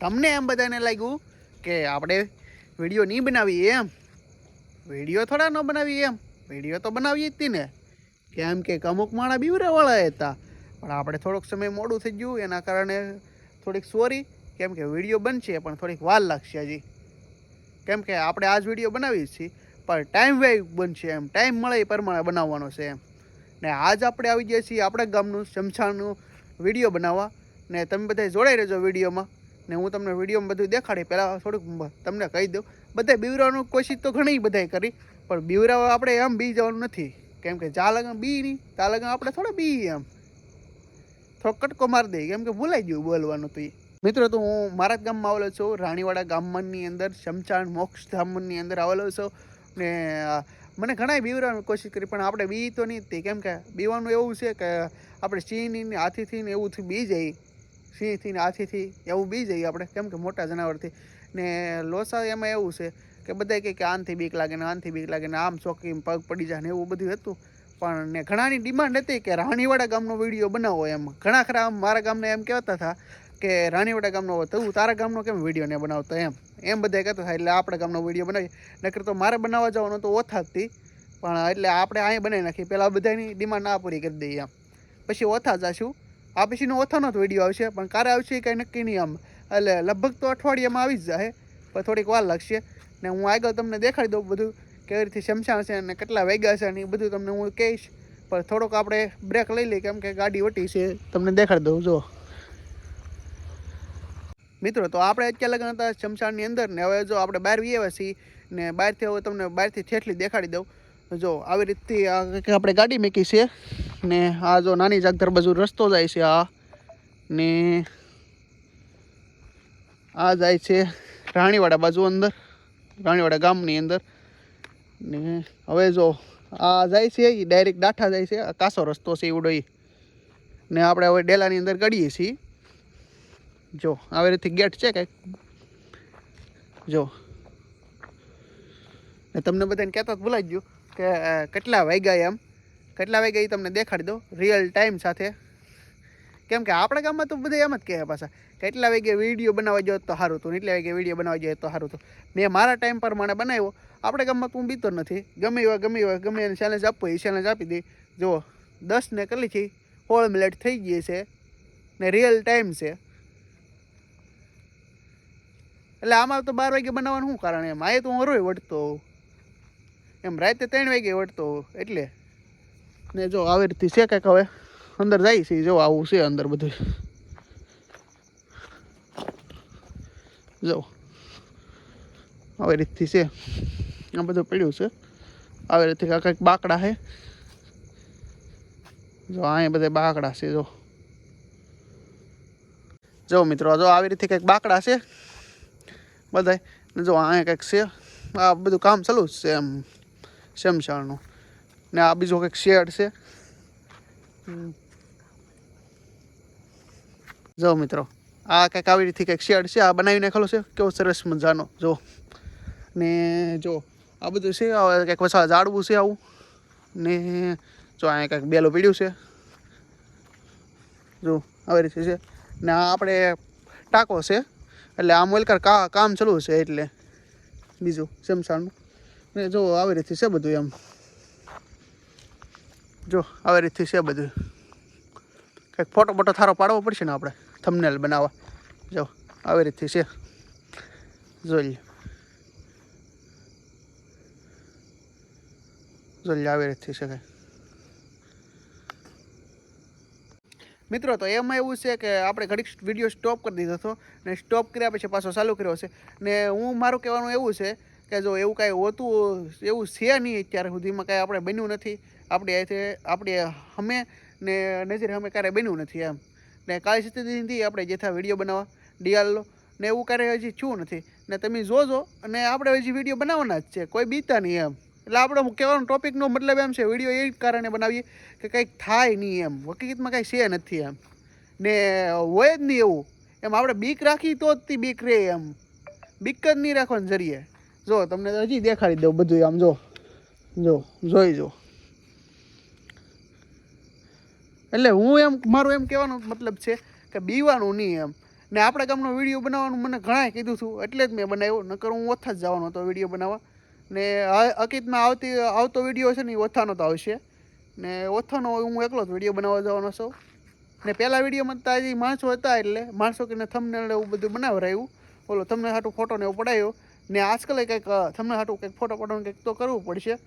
તમને એમ બધાને લાગ્યું કે આપણે વિડીયો નહીં બનાવીએ એમ, વિડીયો થોડા ન બનાવીએ એમ, વિડીયો તો બનાવીએ જ હતી ને, કેમ કે અમુક માણા બીવરાવાળા હતા, પણ આપણે થોડોક સમય મોડું થઈ ગયું એના કારણે થોડીક સોરી, કેમ કે વિડીયો બનશે પણ થોડીક વાર લાગશે હજી, કેમ કે આપણે આજ વિડીયો બનાવીએ છીએ પણ ટાઈમ વાઇઝ બનશે એમ, ટાઈમ મળે એ પ્રમાણે બનાવવાનો છે એમ. ને આજ આપણે આવી ગયા છીએ આપણા ગામનું શમશાનનું વિડીયો બનાવવા, ને તમે બધા જોડાઈ રહેજો વિડીયોમાં, ને હું તમને વિડીયોમાં બધું દેખાડી. પહેલાં થોડુંક તમને કહી દઉં, બધા બીવરાવાની કોશિશ તો ઘણી બધાય કરી, પણ બીવરાવા આપણે એમ બી જવાનું નથી, કેમ કે જા લગન બી નહીં તા લગન આપણે થોડા બી એમ થોડો કટકો મારી દઈએ, કેમ કે ભૂલાઈ ગયું બોલવાનું. તો મિત્રો તો હું મારા જ ગામમાં આવેલો છું, રાણીવાડા ગામની અંદર શમશાન મોક્ષ ધામની અંદર આવેલો છું. ને મને ઘણા બીવરાવાની કોશિશ કરી પણ આપણે બી તો નહીં જ, કેમ કે બીવાનું એવું છે કે આપણે સિંહની હાથીથી ને એવું બી જઈએ, સિંહથી ને હાથીથી એવું બી જઈએ આપણે, કેમ કે મોટા જનાવરથી. ને લોસા એમાં એવું છે કે બધા કહે કે આનથી બીક લાગે ને આનથી બીક લાગે ને આમ ચોકીમાં પગ પડી જાય ને એવું બધું હતું. પણ ને ઘણાની ડિમાન્ડ હતી કે રાણીવાડા ગામનો વિડીયો બનાવો એમ. ઘણા ખરા મારા ગામને એમ કહેતા હતા કે રાણીવાડા ગામનો તું તારા ગામનો કેમ વિડીયો ને બનાવતો એમ બધા કહેતા હતા. એટલે આપણે ગામનો વિડીયો બનાવીએ, નકર તો મારે બનાવવા જવાનું તો ઓથાથી, પણ એટલે આપણે અહીંયા બનાવી નાખીએ, પહેલાં બધાની ડિમાન્ડ ના પૂરી કરી દઈએ આમ, પછી ઓથા જઈશું. આ પછીનો ઓથાનો જ વિડીયો આવશે, પણ ક્યારે આવશે એ કંઈ નક્કી નહીં આમ, એટલે લગભગ તો અઠવાડિયામાં આવી જ જાય, પણ થોડીક વાર લાગશે. ને હું આગળ તમને દેખાડી દઉં બધું કેવી રીતે શમશાન છે અને કેટલા વાગ્યા છે ને એ બધું તમને હું કહીશ. પણ થોડોક આપણે બ્રેક લઈ લઈએ, કેમ કે ગાડી વટી છે, તમને દેખાડી દઉં. જો મિત્રો, તો આપણે અત્યારે લગન હતા શમશાનની અંદર, ને હવે જો આપણે બહાર આવ્યા છીએ, ને બહારથી હવે તમને બહારથી થેટલી દેખાડી દઉં. જો આવી રીતથી આપણે ગાડી મૂકી છે, ને આ જો નાની જાગધર બાજુ રસ્તો જાય છે, આ ને આ જાય છે રાણીવાડા બાજુ અંદર, રાણીવાડા ગામની અંદર. ને હવે જો આ જાય છે એ ડાયરેક્ટ ડાઠા જાય છે, આ કાસો રસ્તો છે એવડો એ. ને આપણે હવે ડેલાની અંદર ગળીએ છીએ. જો આવી રીતે ગેટ છે કંઈક, જો. ને તમને બધાને કહેતા જ ભૂલાઈ ગયું કે કેટલા વાગ્યા એમ, કેટલા વાગ્યા એ તમને દેખાડી દો રિયલ ટાઈમ સાથે. કેમ કે આપણા ગામમાં તો બધા એમ જ કહે પાછા કેટલા વાગે વિડીયો બનાવવા જોઈએ તો સારું હતું, એટલા વાગે વિડીયો બનાવવા જોઈએ તો સારું હતું. મેં મારા ટાઈમ પ્રમાણે બનાવ્યો. આપણે ગામમાં તું બીતો નથી, ગમે એવા ગમે એને ચેલેન્જ આપવો એ ચેલેન્જ આપી દે. જુઓ 10 ને કરી છે, 16 મિનિટ થઈ ગઈ છે ને રિયલ ટાઈમ છે. એટલે આમાં તો 12 વાગે બનાવવાનું શું કારણ એમ, આ તો હું હરોય વળતો એમ, રાતે 3 વાગે વળતો એટલે. ને જો આવી રીતે છે કંઈક, હવે અંદર જાય છે, જો આવું છે અંદર બધું. જો આવી રીતથી છે, આ બધું પડ્યું છે આવી રીતે. કંઈક બાકડા છે, જો અહીંયા બધા બાકડા છે. જો મિત્રો, જો આવી રીતે કંઈક બાકડા છે બધા. જો અહીંયા કંઈક છે, આ બધું કામ ચાલુ જ છે એમ શમશાનનું. ને આ બીજો કંઈક શેડ છે. જો મિત્રો, આ કંઈક આવી રીતે કંઈક શેડ છે, આ બનાવી નાખેલો છે, કેવો સરસ મજાનો. જો ને જો આ બધું છે, કંઈક વસાવા ઝાડવું છે આવું. ને જો અહીંયા કંઈક બેલું પીડ્યું છે, જો આવી રીતે છે. ને આ આપણે ટાંકો છે, એટલે આ મોલકર કામ ચાલુ છે એટલે બીજું શમશાનનું. ને જો આવી રીતે છે બધું એમ, જો આવી રીતે છે બધું. કંઈક ફોટો બોટો થારો પાડવો પડશે ને આપણે થંબનેલ બનાવવા. જો આવી રીતે છે, જોઈ આવી રીતે છે કંઈ. મિત્રો, તો એમાં એવું છે કે આપણે ઘડીક વિડીયો સ્ટોપ કરી દીધો હતો, ને સ્ટોપ કર્યા પછી પાછો ચાલુ કર્યો છે. ને હું મારું કહેવાનું એવું છે કે જો એવું કાંઈ હોતું એવું છે નહીં અત્યાર સુધીમાં, કાંઈ આપણે બન્યું નથી આપણે અમે ને નજરે અમે ક્યારેય બન્યું નથી એમ. ને કાળી સ્થિતિથી આપણે જેથા વિડીયો બનાવવા ડિયાલનો ને એવું ક્યારેય હજી થયું નથી. ને તમે જોજો, અને આપણે હજી વિડીયો બનાવવાના જ છે, કોઈ બીતા નહીં એમ. એટલે આપણે કહેવાનો ટોપિકનો મતલબ એમ છે, વિડીયો એ કારણે બનાવીએ કે કંઈક થાય નહીં એમ, હકીકતમાં કાંઈ છે નથી એમ. ને હોય જ નહીં એવું એમ, આપણે બીક રાખી તો જ બીક રહે એમ, બીક જ નહીં રાખવાની જરીએ. જો તમને હજી દેખાડી દઉં બધું આમ, જોઈ જો. એટલે હું એમ મારું એમ કહેવાનો મતલબ છે કે બીવાનું નહીં એમ, ને આપણા ગામનો વિડીયો બનાવવાનું મને ઘણાએ કીધું હતું, એટલે જ મેં બનાવ્યો. નકર હું ઓથા જ જવાનો હતો વિડીયો બનાવવા. ને હકીકતમાં આવતો વિડીયો છે ને એ ઓથાનો તો આવશે, ને ઓથાનો હું એકલો જ વિડીયો બનાવવા જવાનો છું. ને પહેલાં વિડીયોમાં તો હજી માણસો હતા, એટલે માણસો કે થંબનેલ એવું બધું બનાવરાયું. બોલો તમને હાટું ફોટો ને એવું પડાયો. ને આજકાલ કંઈક તમને હાટું કંઈક ફોટો પાડવાનું કંઈક તો કરવું પડશે.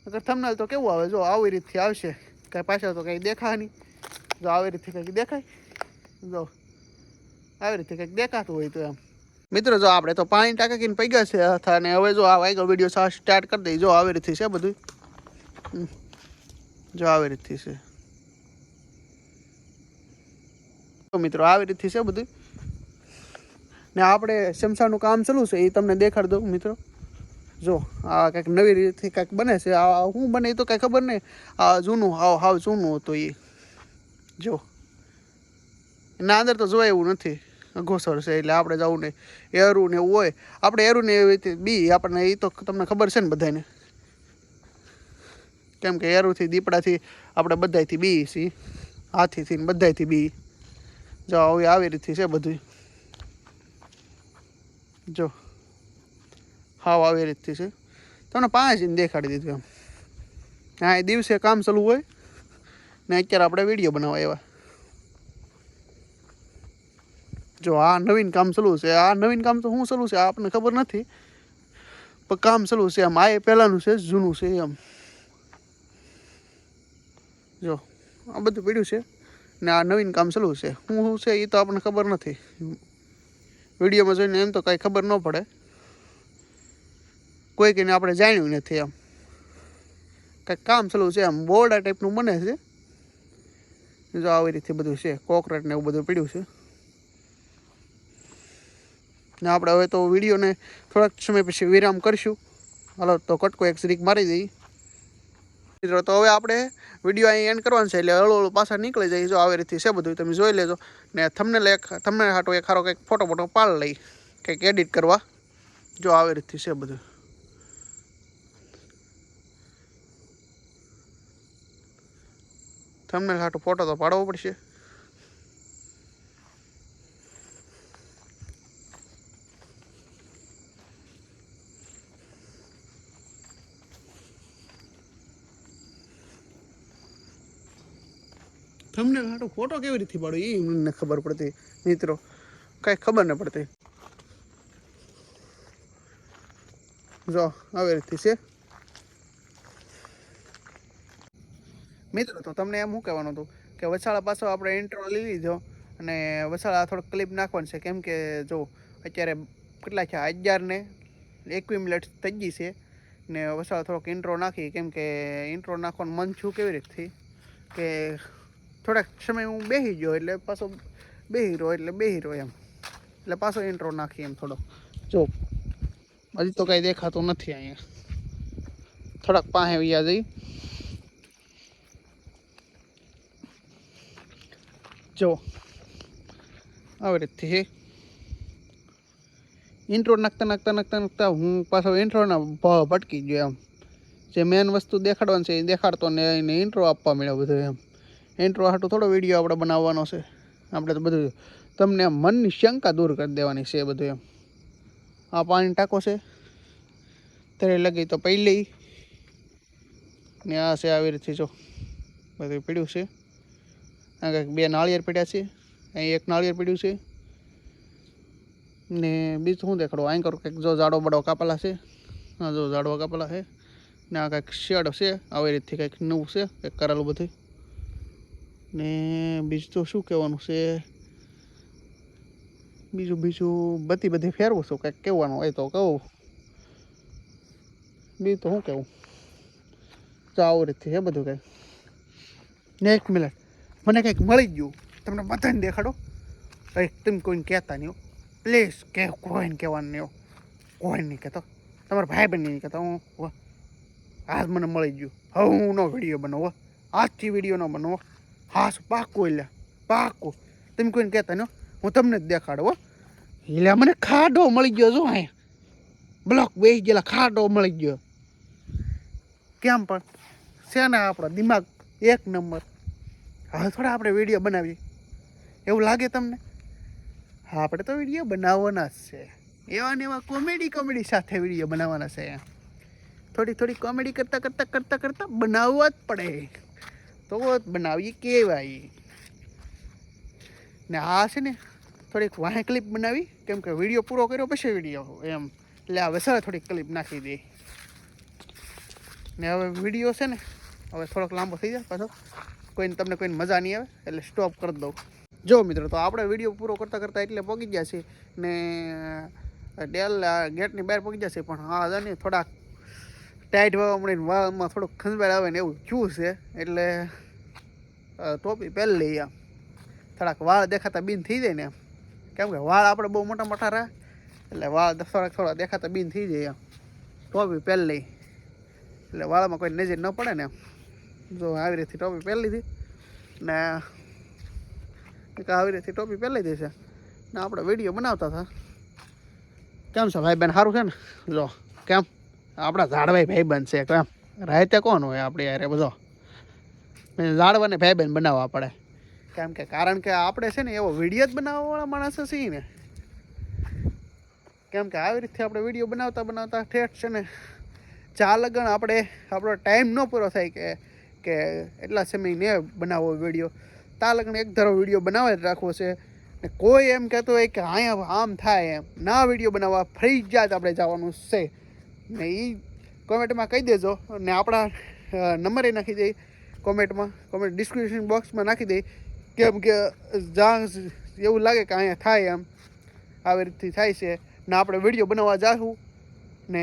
નકર થંબનેલ તો કેવું આવે, જો આવી રીતથી આવશે, કાંઈ પાછળ તો કંઈ દેખાય નહીં. જો આવી રીતે કંઈક દેખાય, જો આવી રીતે કંઈક દેખાતું હોય તો એમ. મિત્રો જો આપણે તો પાણી ટાંકીને પગ્યા છે હતા, અને હવે જો આ વાગ્યો વિડીયો સ્ટાર્ટ કરી દઈએ. જો આવી રીતથી છે બધું, જો આવી રીતથી છે મિત્રો, આવી રીતથી છે બધું. ને આપણે શમશાનનું કામ ચાલુ છે, એ તમને દેખાડ દઉં મિત્રો. જો આ કંઈક નવી રીતથી કંઈક બને છે. આ શું બને એ તો કાંઈ ખબર નહીં. આ જૂનું હાવ જૂનું હતું એ. જો એના અંદર તો જોવાય એવું નથી, ઘોસર છે એટલે આપણે જવું નહીં. એરું ને એવું હોય, આપણે એરું ને એવી રીતે બી આપણને એ તો તમને ખબર છે ને બધાને, કેમ કે એરુંથી દીપડાથી આપણે બધાથી બી છીએ, હાથીથી ને બધાથી બી. જો હવે આવી રીતથી છે બધું, જો હાવ આવી રીતથી છે. તમને પાંચ દેખાડી દીધું એમ. હા, એ દિવસે કામ ચાલુ હોય ને અત્યારે આપણે વિડીયો બનાવવા એવા. જો આ નવીન કામ ચાલુ છે. આ નવીન કામ તો શું ચાલુ છે આપણને ખબર નથી, પણ કામ ચાલુ છે એમ. આ એ પહેલાંનું છે, જૂનું છે એમ. જો આ બધું પડ્યું છે ને આ નવીન કામ ચાલુ છે. શું છે એ તો આપણને ખબર નથી. વિડીયોમાં જોઈને એમ તો કાંઈ ખબર ન પડે, કોઈ કઈને આપણે જાણ્યું નથી એમ. કાંઈક કામ ચાલુ છે એમ, બોરડા ટાઈપનું બને છે. જો આવી રીતે બધું છે, કોકરેટ ને એવું બધું પડ્યું છે. ને આપણે હવે તો વિડીયોને થોડાક સમય પછી વિરામ કરીશું. હાલો તો કટકો એક શ્રીક મારી દઈએ મિત્રો. તો હવે આપણે વિડીયો અહીં એન્ડ કરવાનો છે, એટલે હળવું પાછા નીકળી જાય. જો આવી રીતે છે બધું, તમે જોઈ લેજો. ને તમને હાટો એક સારો કંઈક ફોટો પાડ લઈ, કંઈક એડિટ કરવા. જો આવી રીતે છે બધું. તમને હાટો ફોટો તો પાડવો પડશે. તમને હાટો ફોટો કેવી રીતે પાડો એ મને ખબર પડતી મિત્રો, કાંઈ ખબર ન પડતી. જો આવી રીતે છે મિત્રો. તો તમને એમ શું કહેવાનું હતું કે વસાળા પાછો આપણે ઇન્ટ્રો લઈ લીધો, અને વસાળા થોડોક ક્લિપ નાખવાનું છે. કેમ કે જો અત્યારે કેટલા છે, 11 ને 21 મિનિટ થઈ ગઈ છે, ને વસાળા થોડોક ઇન્ટ્રો નાખી. કેમ કે ઇન્ટ્રો નાખવાનું મન છું કેવી રીતથી કે થોડાક સમય હું બેસી ગયો, એટલે પાછો બેસી રહ્યો એમ, એટલે પાછો ઇન્ટ્રો નાખી એમ થોડો. જો હજી તો કાંઈ દેખાતું નથી અહીંયા, થોડાક પાસે વ્યા જઈ. જો આવી રીતથી છે ઇન્ટ્રો નાખતા હું પાછો ઇન્ટ્રોના ભાવ ભટકી ગયો એમ. જે મેન વસ્તુ દેખાડવાનું છે એ દેખાડતો ને એને ઇન્ટ્રો આપવા મળ્યો બધું એમ. ઇન્ટ્રો હાટું થોડો વિડીયો આપણે બનાવવાનો છે. આપણે તો બધું તમને મનની શંકા દૂર કરી દેવાની છે બધું એમ. આ પાણી ટાંકો છે, ત્યારે લગી તો પહેલી ને આ છે આવી રીતે. જો બધું પીડ્યું છે. આ કંઈક 2 નાળિયેર પડ્યા છે, અહીં 1 નાળિયેર પડ્યું છે. ને બીજું શું દેખાડો, અહીં કરું કંઈક જો ઝાડો બડો કાપેલા છે. હા જો ઝાડવા કાપેલા છે. ને આ કંઈક શેડ છે, આવી રીતથી કંઈક નવું છે કંઈક કરેલું બધું. ને બીજું તો શું કહેવાનું છે, બીજું બધી ફેરવું છું. કંઈક કહેવાનું હોય તો કહું, બીજું તો શું કહેવું. તો આવી રીતથી છે બધું કંઈક. ને 1 મિનિટ, મને કંઈક મળી ગયું, તમને બધાને દેખાડો. કંઈક તમે કોઈને કહેતા નહીં હો, પ્લીઝ. કોઈને કહેવાનું નહીં હો, કોઈ નહીં કહેતો. તમારા ભાઈ બહેન નહીં કહેતા. હું આજ મને મળી ગયું. હવે હું નો વિડીયો બનાવો, આજથી વિડીયો ન બનાવો. હા પાકું, એટલે પાકું. તમે કોઈને કહેતા નહીં, હું તમને જ દેખાડો હો. એટલે મને ખાડો મળી ગયો. જો અહીંયા બ્લોક બેસી ગયેલા, ખાડો મળી ગયો. કેમ પણ છે ને આપણો દિમાગ 1 નંબર. હવે થોડા આપણે વિડીયો બનાવીએ એવું લાગે તમને? આપણે તો વિડીયો બનાવવાના જ છે, એવા ને એવા કોમેડી સાથે વિડીયો બનાવવાના છે. થોડી કોમેડી કરતાં બનાવવા જ પડે, તો જ બનાવીએ કહેવાય. ને આ છે ને થોડીક વાહે ક્લિપ બનાવી, કેમ કે વિડીયો પૂરો કર્યો પછી વિડીયો એમ, એટલે હવે સર થોડીક ક્લિપ નાખી દે. ને હવે વિડીયો છે ને હવે થોડોક લાંબો થઈ જાય પાછો, તમને મજા નહીં આવે એટલે સ્ટોપ કરી દઉં. જો મિત્રો, તો આપણે વિડીયો પૂરો કરતાં એટલે પહોંચી ગયા છીએ ને ડેલ ગેટની બહાર પહોંચી ગયા છે. પણ હા ને થોડાક ટાઈટ વાળવા મળીને વાળમાં થોડુંક ખંજવાળ આવે ને એવું થયું છે, એટલે ટોપી પહેરી લઈએ. થોડાક વાળ દેખાતા બીન થઈ જાય ને એમ, કેમ કે વાળ આપણે બહુ મોટા રહે એટલે વાળ થોડા દેખાતા બીન થઈ જાય એમ. ટોપી પહેરી લઈ એટલે વાળમાં કોઈ નજર ન પડે ને એમ. જો આવી રીતે ટોપી પહેરી લીધી ને આવી રીતે ટોપી પહેરી લીધી છે ને આપણે વિડીયો બનાવતા હતા. કેમ છે ભાઈ બેન, સારું છે ને? જો કેમ આપણા ઝાડભાઈ ભાઈબંધ છે, કેમ રાતે કોણ હોય આપણે યાર બધો ઝાડવાને ભાઈબંધ બનાવવા પડે. કેમ કે કારણ કે આપણે છે ને એવો વિડીયો જ બનાવવાવાળા માણસ છીએ ને, કેમ કે આવી રીતે આપણે વિડીયો બનાવતા ઠેઠ છે ને ચા લગન આપણો ટાઈમ ન પૂરો થાય કે એટલા સમય ને બનાવવો વિડીયો. તા લગન એક ધારો વિડીયો બનાવવા જ રાખવો છે. ને કોઈ એમ કહેતો હોય કે અહીંયા આમ થાય એમ ના, વિડીયો બનાવવા ફરજિયાત આપણે જવાનું છે ને એ કોમેન્ટમાં કહી દેજો. ને આપણા નંબર એ નાખી દઈ કોમેન્ટ ડિસ્ક્રિપ્શન બોક્સમાં નાખી દઈ, કેમ કે જ્યાં એવું લાગે કે અહીંયા થાય એમ આવી રીતે થાય છે ને આપણે વિડીયો બનાવવા જાશું ને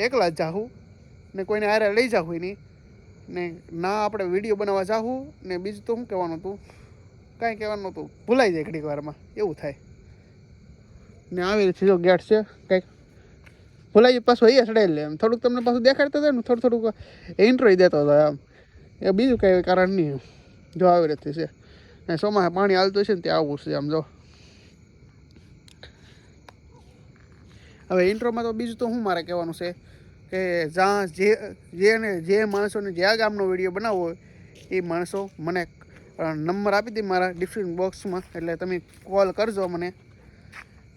એકલા જ જાશું ને કોઈને હારે લઈ જાવું નહીં ને ના, આપણે વિડીયો બનાવવા જાશું ને બીજું તો શું કહેવાનું હતું, કાંઈ કહેવાનું હતું ભૂલાઈ જાય ઘડીક વારમાં, એવું થાય. ને આવી રીતે જો ગેટ છે કંઈક ભૂલાઈ જાય પાછું અહીંયા ચડાવી લે એમ, થોડુંક તમને પાછું દેખાડતા હતા ને થોડુંક ઇન્ટ્રો દેતો હતો એમ, એ બીજું કંઈ કારણ નહીં. જો આવી રીતે છે ને સોમાં પાણી હાલતું છે ને ત્યાં આવું છે આમ. જો હવે ઇન્ટ્રોમાં તો બીજું તો શું મારે કહેવાનું છે કે જ્યાં જે માણસોને જ્યાં ગામનો વિડીયો બનાવવો હોય એ માણસો મને નંબર આપી દે મારા ડિસ્ક્રિપ્શન બોક્સમાં, એટલે તમે કોલ કરજો મને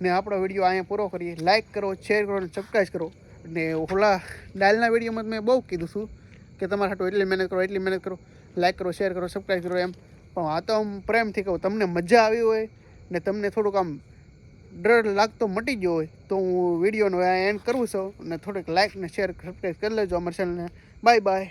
ને આપણો વિડીયો અહીંયા પૂરો કરીએ. લાઇક કરો, શેર કરો અને સબસ્ક્રાઈબ કરો. ને ઓલા ડાલના વિડીયોમાં મેં બહુ કીધું છું કે તમારા હાટું એટલી મહેનત કરો, લાઇક કરો, શેર કરો, સબસ્ક્રાઈબ કરો એમ. પણ આ તો આમ પ્રેમથી કહું, તમને મજા આવી હોય ને તમને થોડુંક આમ ડર લાગતો મટી ગયો હોય તો હું વિડીયોનો એન્ડ કરું છું. અને થોડીક લાઇક ને શેર સબસ્ક્રાઈબ કરી લેજો અમારી ચેનલને. બાય.